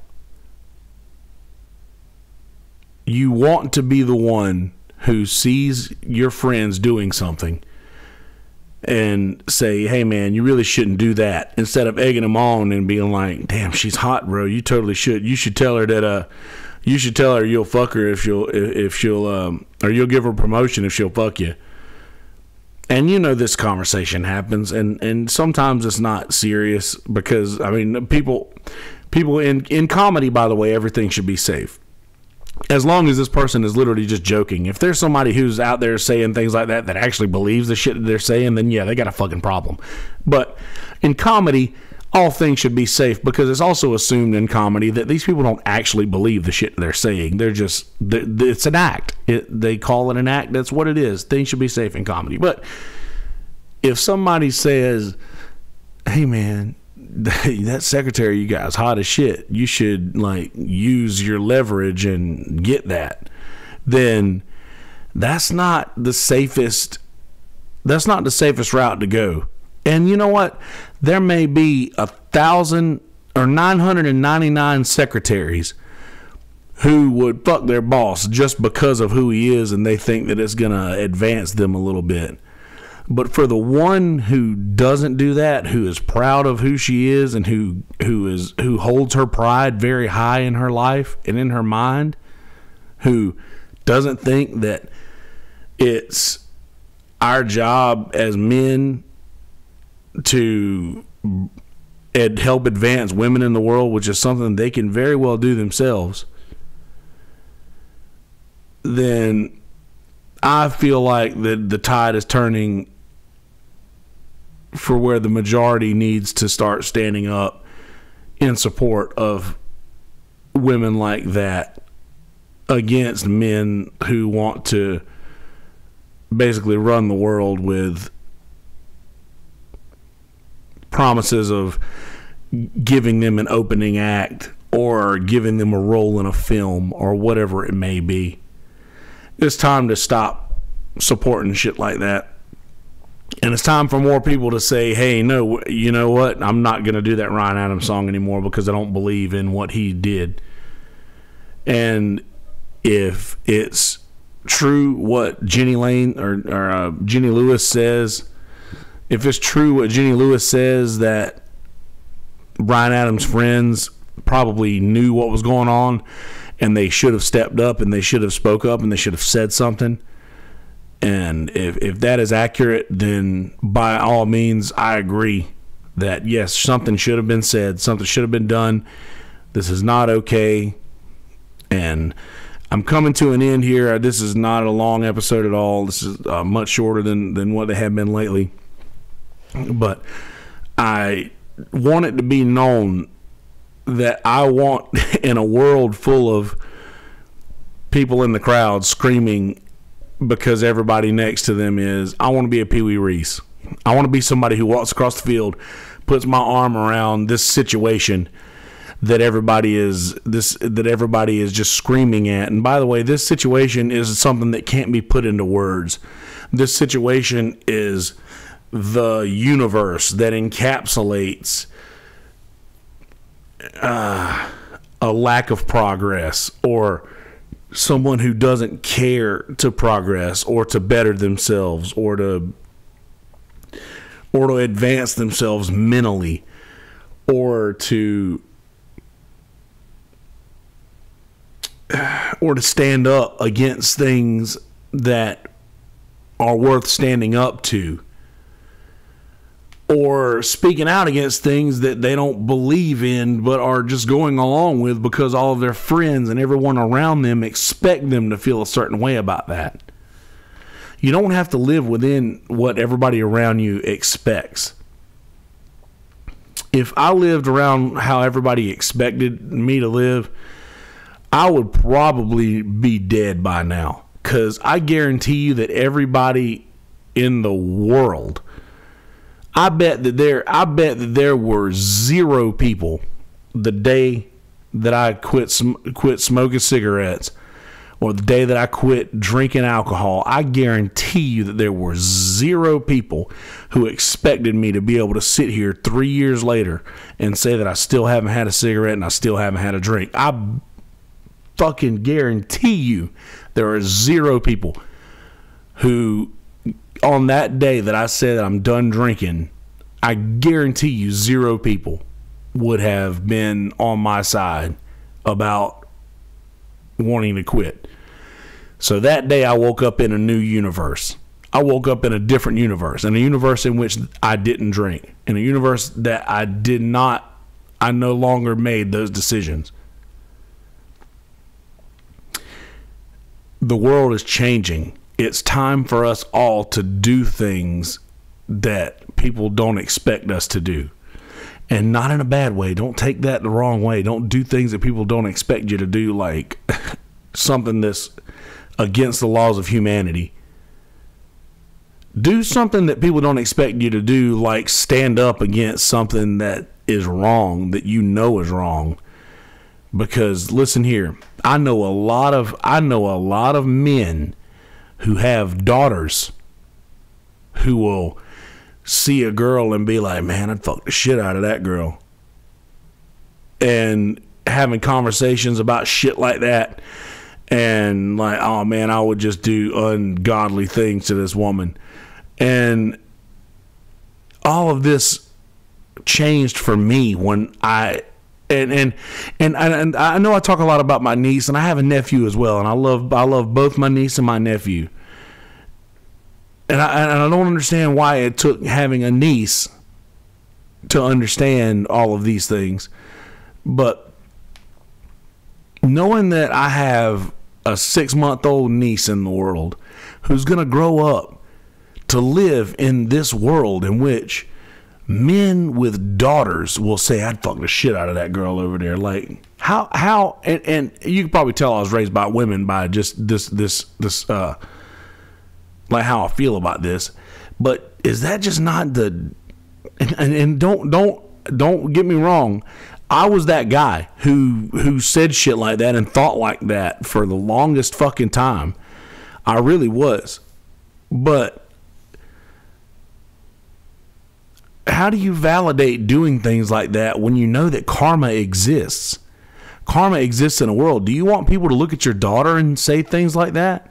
[SPEAKER 1] you want to be the one who sees your friends doing something and say, hey man, you really shouldn't do that, instead of egging them on and being like, damn, she's hot, bro, you totally should. You should tell her that you'll fuck her if she'll or you'll give her a promotion if she'll fuck you. And this conversation happens, and sometimes it's not serious, because I mean, people in comedy, by the way, everything should be safe. As long as this person is literally just joking. If there's somebody who's out there saying things like that actually believes the shit that they're saying, then yeah, they got a fucking problem. But in comedy, all things should be safe, because it's also assumed in comedy that these people don't actually believe the shit they're saying. It's an act. They call it an act. That's what it is. Things should be safe in comedy. But if somebody says, hey man, that secretary you got is hot as shit, you should use your leverage and get that, then that's not the safest route to go. And you know what? There may be 1,000 or 999 secretaries who would fuck their boss just because of who he is, and they think that it's gonna advance them a little bit. But for the one who doesn't do that, who is proud of who she is, and who holds her pride very high in her life and in her mind, who doesn't think that it's our job as men to help advance women in the world, which is something they can very well do themselves, then I feel like the tide is turning for where the majority needs to start standing up in support of women like that against men who want to basically run the world with promises of giving them an opening act or giving them a role in a film or whatever it may be. It's time to stop supporting shit like that. And it's time for more people to say, hey, no, you know what? I'm not going to do that Ryan Adams song anymore because I don't believe in what he did. And if it's true what Jenny Lane or Jenny Lewis says, if it's true what Jenny Lewis says, that Ryan Adams' friends probably knew what was going on and they should have stepped up and they should have spoke up and they should have said something, and if that is accurate, then by all means I agree that yes, something should have been said, something should have been done. This is not okay. And I'm coming to an end here. This is not a long episode at all. This is much shorter than what they have been lately. But I want it to be known that I want, in a world full of people in the crowd screaming because everybody next to them is. I want to be a Pee Wee Reese. I want to be somebody who walks across the field, puts my arm around this situation that everybody is just screaming at. And by the way, this situation is something that can't be put into words. This situation is the universe that encapsulates a lack of progress, or someone who doesn't care to progress or to better themselves or to advance themselves mentally, or to stand up against things that are worth standing up to, or speaking out against things that they don't believe in but are just going along with because all of their friends and everyone around them expect them to feel a certain way about that. You don't have to live within what everybody around you expects. If I lived around how everybody expected me to live, I would probably be dead by now. Because I guarantee you that everybody in the world, I bet that there were 0 people the day that I quit smoking cigarettes, or the day that I quit drinking alcohol. I guarantee you that there were 0 people who expected me to be able to sit here 3 years later and say that I still haven't had a cigarette and I still haven't had a drink. I fucking guarantee you there are 0 people who, on that day that I said that I'm done drinking, I guarantee you 0 people would have been on my side about wanting to quit. So that day I woke up in a new universe. I woke up in a different universe, in a universe in which I didn't drink, in a universe that I no longer made those decisions. The world is changing. It's time for us all to do things that people don't expect us to do. And not in a bad way. Don't take that the wrong way. Don't do things that people don't expect you to do, like something that's against the laws of humanity. Do something that people don't expect you to do, like stand up against something that is wrong, that you know is wrong. Because listen here, I know a lot of men who have daughters who will see a girl and be like, man, I'd fuck the shit out of that girl. And having conversations about shit like that, and like, oh man, I would just do ungodly things to this woman. And all of this changed for me when I And I know I talk a lot about my niece, and I have a nephew as well, and I love both my niece and my nephew. And I don't understand why it took having a niece to understand all of these things. But knowing that I have a 6-month-old niece in the world who's going to grow up to live in this world in which men with daughters will say, I'd fuck the shit out of that girl over there. Like, how, and you can probably tell I was raised by women by just this, like how I feel about this. But is that just not the, and don't get me wrong. I was that guy who said shit like that and thought like that for the longest fucking time. I really was. But how do you validate doing things like that when you know that karma exists? Karma exists in the world. Do you want people to look at your daughter and say things like that?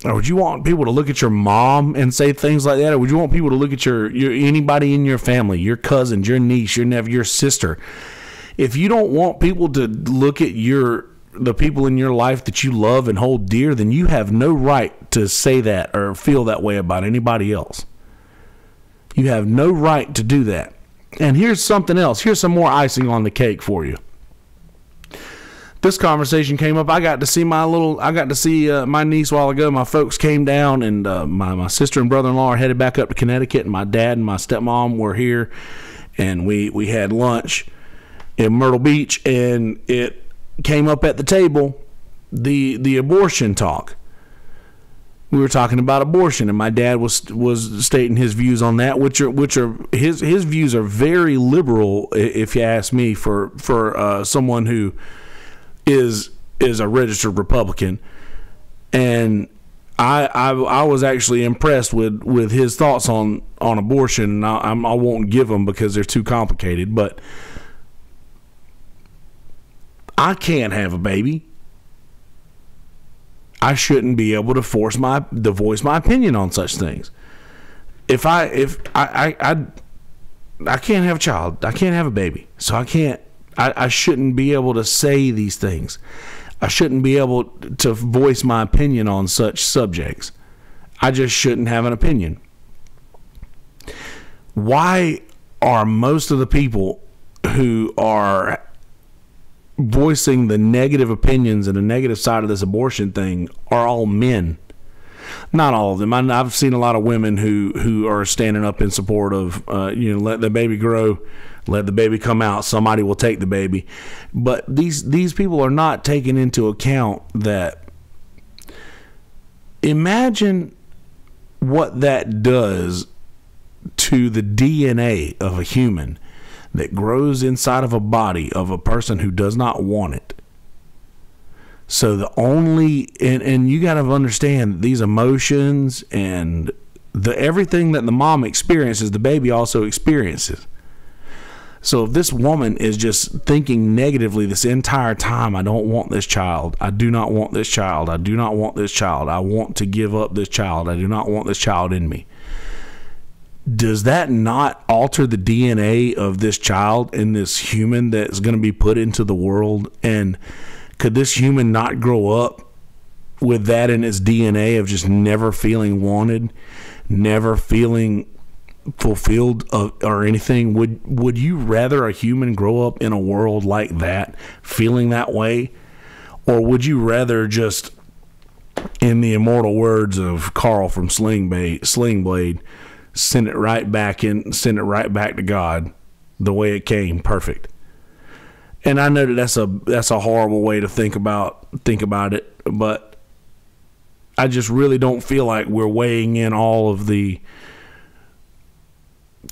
[SPEAKER 1] Or would you want people to look at your mom and say things like that? Or would you want people to look at your anybody in your family, your cousins, your niece, your nephew, your sister? If you don't want people to look at the people in your life that you love and hold dear, then you have no right to say that or feel that way about anybody else. You have no right to do that. And here's something else. Here's some more icing on the cake for you. This conversation came up. I got to see my niece a while ago. My folks came down, and my sister and brother-in-law are headed back up to Connecticut, and my dad and my stepmom were here, and we had lunch in Myrtle Beach, and it came up at the table, the abortion talk. we were talking about abortion, and my dad was stating his views on that, which are his views are very liberal, if you ask me, for someone who is a registered Republican. And I was actually impressed with his thoughts on abortion. And I won't give them because they're too complicated, but I can't have a baby. I shouldn't be able to voice my opinion on such things. If I can't have a child, I can't have a baby, so I shouldn't be able to say these things. I shouldn't be able to voice my opinion on such subjects. I just shouldn't have an opinion. Why are most of the people who are voicing the negative opinions and the negative side of this abortion thing are all men? Not all of them. I've seen a lot of women who are standing up in support of let the baby grow, let the baby come out, somebody will take the baby. But these people are not taking into account that, imagine what that does to the DNA of a human that grows inside of a body of a person who does not want it. So the only, and you got to understand, these emotions and everything that the mom experiences, the baby also experiences. So if this woman is just thinking negatively this entire time, I don't want this child, I do not want this child, I do not want this child, I want to give up this child, I do not want this child in me, does that not alter the DNA of this child and this human that's going to be put into the world? And could this human not grow up with that in its DNA of just never feeling wanted, never feeling fulfilled or anything? Would you rather a human grow up in a world like that, feeling that way? Or would you rather just, in the immortal words of Carl from Sling Blade, send it right back to God the way it came, perfect? And I know that that's a horrible way to think about it, but I just really don't feel like we're weighing in all of the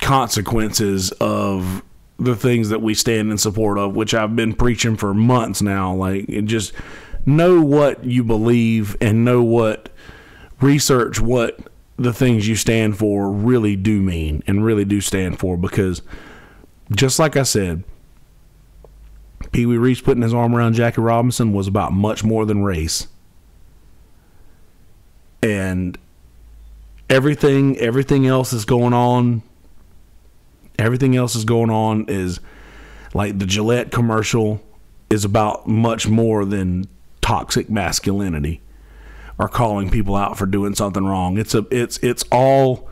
[SPEAKER 1] consequences of the things that we stand in support of, which I've been preaching for months now. Like, just know what you believe and research what the things you stand for really do mean and really do stand for, because just like I said, Pee Wee Reese putting his arm around Jackie Robinson was about much more than race. And everything else is going on. Everything else is going on is like the Gillette commercial is about much more than toxic masculinity or calling people out for doing something wrong. It's all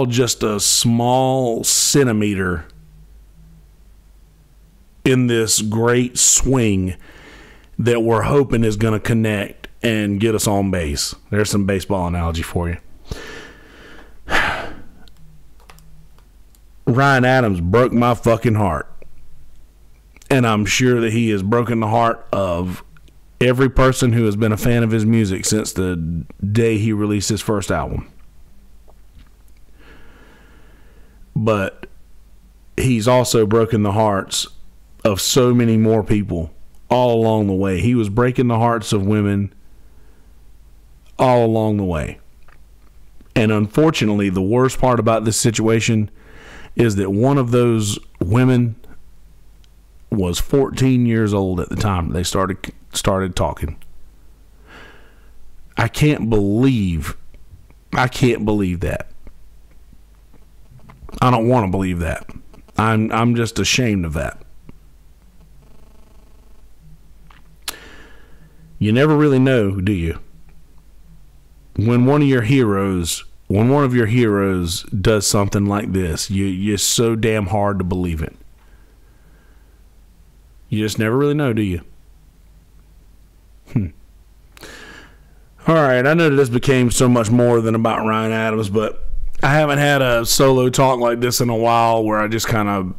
[SPEAKER 1] just a small centimeter in this great swing that we're hoping is going to connect and get us on base. There's some baseball analogy for you. Ryan Adams broke my fucking heart. And I'm sure that he has broken the heart of every person who has been a fan of his music since the day he released his first album. But he's also broken the hearts of so many more people all along the way. He was breaking the hearts of women all along the way. And unfortunately, the worst part about this situation is that one of those women was 14 years old at the time they started talking. I can't believe that. I don't want to believe that. I'm just ashamed of that. You never really know, do you? When one of your heroes does something like this, you're so damn hard to believe it. You just never really know, do you? All right, I know that this became so much more than about Ryan Adams, but I haven't had a solo talk like this in a while where I just kind of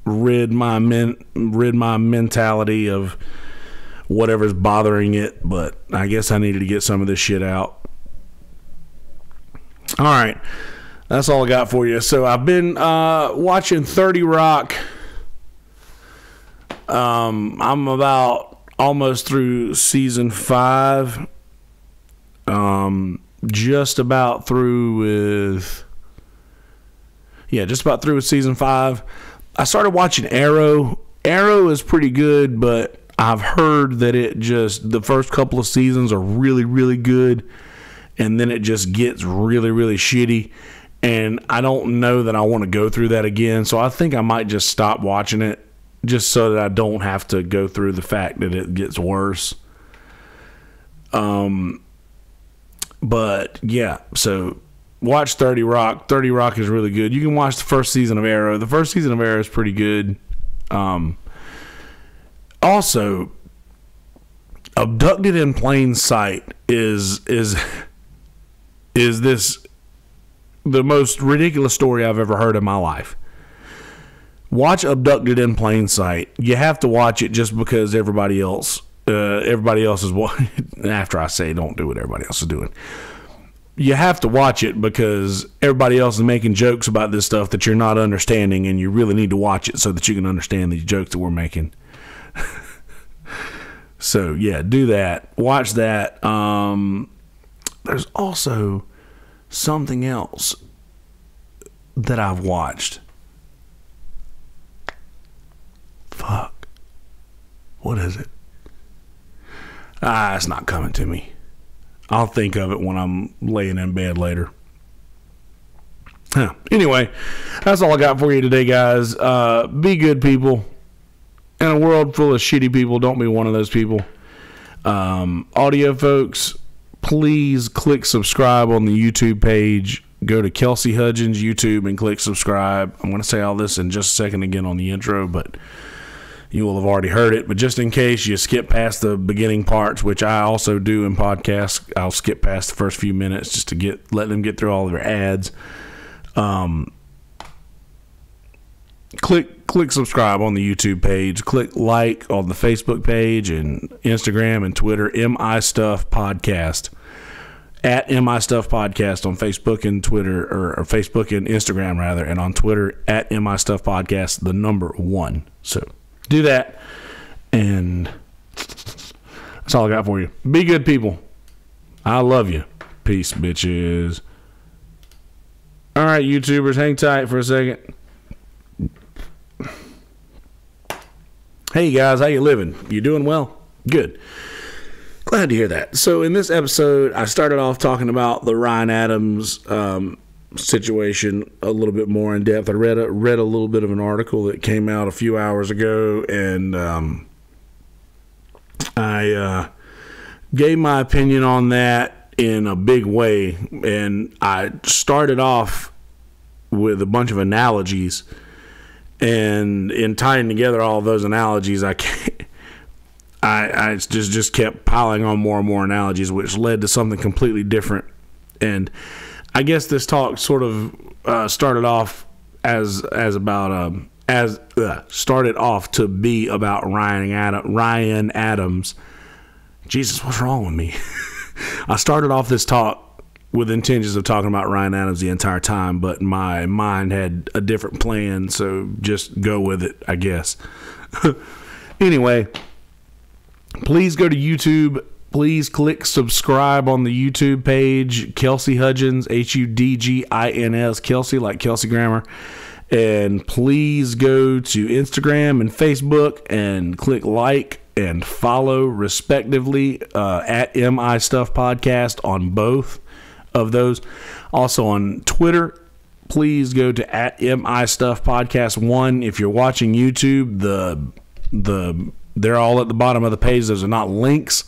[SPEAKER 1] rid my mentality of whatever's bothering it, but I guess I needed to get some of this shit out. All right, that's all I got for you. So I've been watching 30 Rock. I'm about almost through season 5. Just about through with season 5. I started watching Arrow. Arrow is pretty good, but I've heard that the first couple of seasons are really, really good, and then it just gets really, really shitty. And I don't know that I want to go through that again, so I think I might just stop watching it just so that I don't have to go through the fact that it gets worse. But yeah, so watch 30 Rock. 30 Rock is really good. You can watch the first season of Arrow. The first season of Arrow is pretty good. Also, Abducted in Plain Sight is this the most ridiculous story I've ever heard in my life. Watch Abducted in Plain Sight. You have to watch it just because everybody else is watching. After I say don't do what everybody else is doing, you have to watch it because everybody else is making jokes about this stuff that you're not understanding, and you really need to watch it so that you can understand these jokes that we're making. So yeah, do that. Watch that. There's also something else that I've watched. Fuck. What is it? It's not coming to me. I'll think of it when I'm laying in bed later. Anyway, that's all I got for you today, guys. Be good people. In a world full of shitty people, don't be one of those people. Audio folks, please click subscribe on the YouTube page. Go to Kelsey Hudgens YouTube and click subscribe. I'm going to say all this in just a second again on the intro, but you will have already heard it. But just in case you skip past the beginning parts, which I also do in podcasts, I'll skip past the first few minutes just to let them get through all of their ads. Click subscribe on the YouTube page. Click like on the Facebook page and Instagram and Twitter. MI Stuff Podcast. At MI Stuff Podcast on Facebook and Twitter, or Facebook and Instagram rather, and on Twitter at MI Stuff Podcast, the number 1. So do that, and that's all I got for you. Be good people. I love you. Peace, bitches. All right, YouTubers, hang tight for a second. Hey guys, how you living? You doing well? Good. Glad to hear that. So in this episode, I started off talking about the Ryan Adams situation a little bit more in depth. I read a little bit of an article that came out a few hours ago, and I gave my opinion on that in a big way. And I started off with a bunch of analogies, and in tying together all of those analogies, I just kept piling on more and more analogies, which led to something completely different. And I guess this talk sort of started off started off to be about Ryan Adams. Jesus, what's wrong with me? I started off this talk with intentions of talking about Ryan Adams the entire time, but my mind had a different plan, so just go with it, I guess. Anyway, please go to YouTube. Please click subscribe on the YouTube page, Kelsey Hudgens, Hudgins, Kelsey, like Kelsey Grammer. And please go to Instagram and Facebook and click like and follow respectively at MI Stuff Podcast on both of those. Also on Twitter, please go to at MI Stuff Podcast 1. If you're watching YouTube, they're all at the bottom of the page. Those are not links,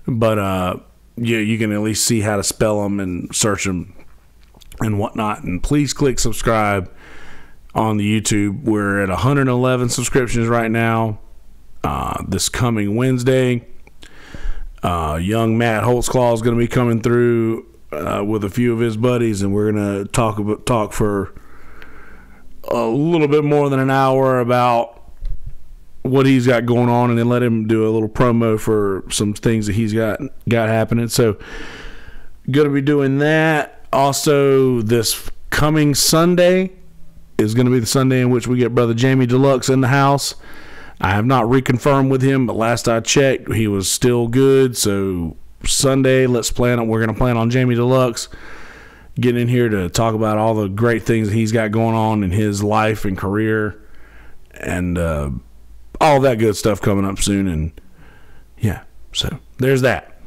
[SPEAKER 1] but you can at least see how to spell them and search them and whatnot. And please click subscribe on the YouTube. We're at 111 subscriptions right now. This coming Wednesday, young Matt Holtzclaw is going to be coming through with a few of his buddies, and we're going to talk for a little bit more than an hour about what he's got going on, and then let him do a little promo for some things that he's got happening. So, going to be doing that. Also, this coming Sunday is going to be the Sunday in which we get Brother Jamie Deluxe in the house. I have not reconfirmed with him, but last I checked, he was still good. So Sunday, we're going to plan on Jamie Deluxe getting in here to talk about all the great things that he's got going on in his life and career, and all that good stuff coming up soon. And yeah, so there's that.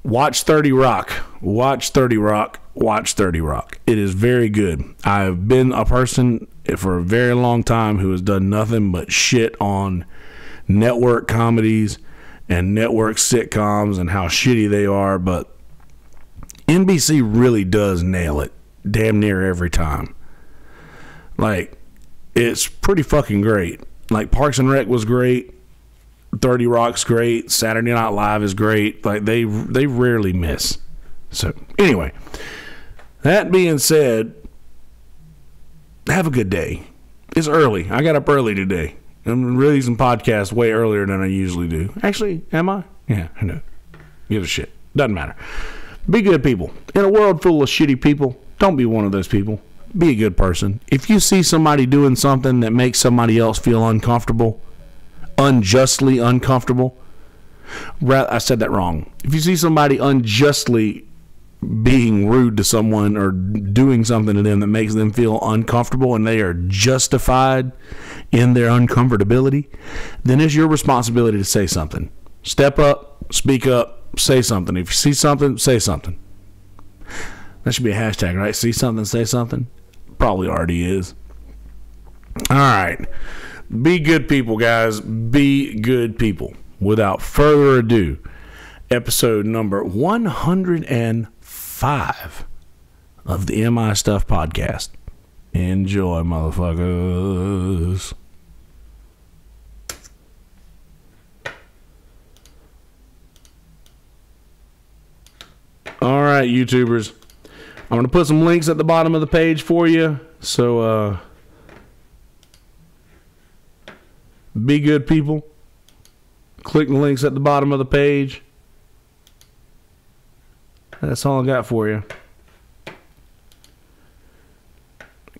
[SPEAKER 1] Watch 30 Rock. Watch 30 Rock. Watch 30 Rock. It is very good. I've been a person for a very long time who has done nothing but shit on network comedies and network sitcoms and how shitty they are, but NBC really does nail it damn near every time. Like, it's pretty fucking great. Like, Parks and Rec was great. 30 Rock's great. Saturday Night Live is great. Like, they rarely miss. So, anyway, that being said, have a good day. It's early. I got up early today. I'm releasing podcasts way earlier than I usually do. Actually, am I? Yeah, I know. Give a shit. Doesn't matter. Be good people. In a world full of shitty people, don't be one of those people. Be a good person. If you see somebody doing something that makes somebody else feel uncomfortable, unjustly uncomfortable, I said that wrong. If you see somebody unjustly being rude to someone or doing something to them that makes them feel uncomfortable and they are justified in their uncomfortability, then it's your responsibility to say something. Step up, speak up, say something. If you see something, say something. That should be a hashtag, right? See something, say something. Probably already is. All right. Be good people, guys. Be good people. Without further ado, episode number 105 of the MI Stuff Podcast. Enjoy, motherfuckers. All right, YouTubers. I'm going to put some links at the bottom of the page for you. So, be good people. Click the links at the bottom of the page. That's all I got for you.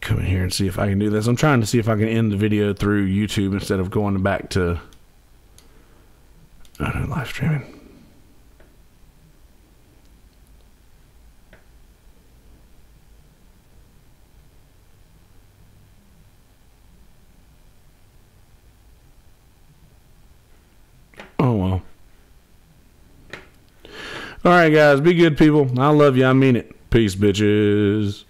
[SPEAKER 1] Come in here and see if I can do this. I'm trying to see if I can end the video through YouTube instead of going back to live streaming. Oh, well. All right, guys. Be good people. I love you. I mean it. Peace, bitches.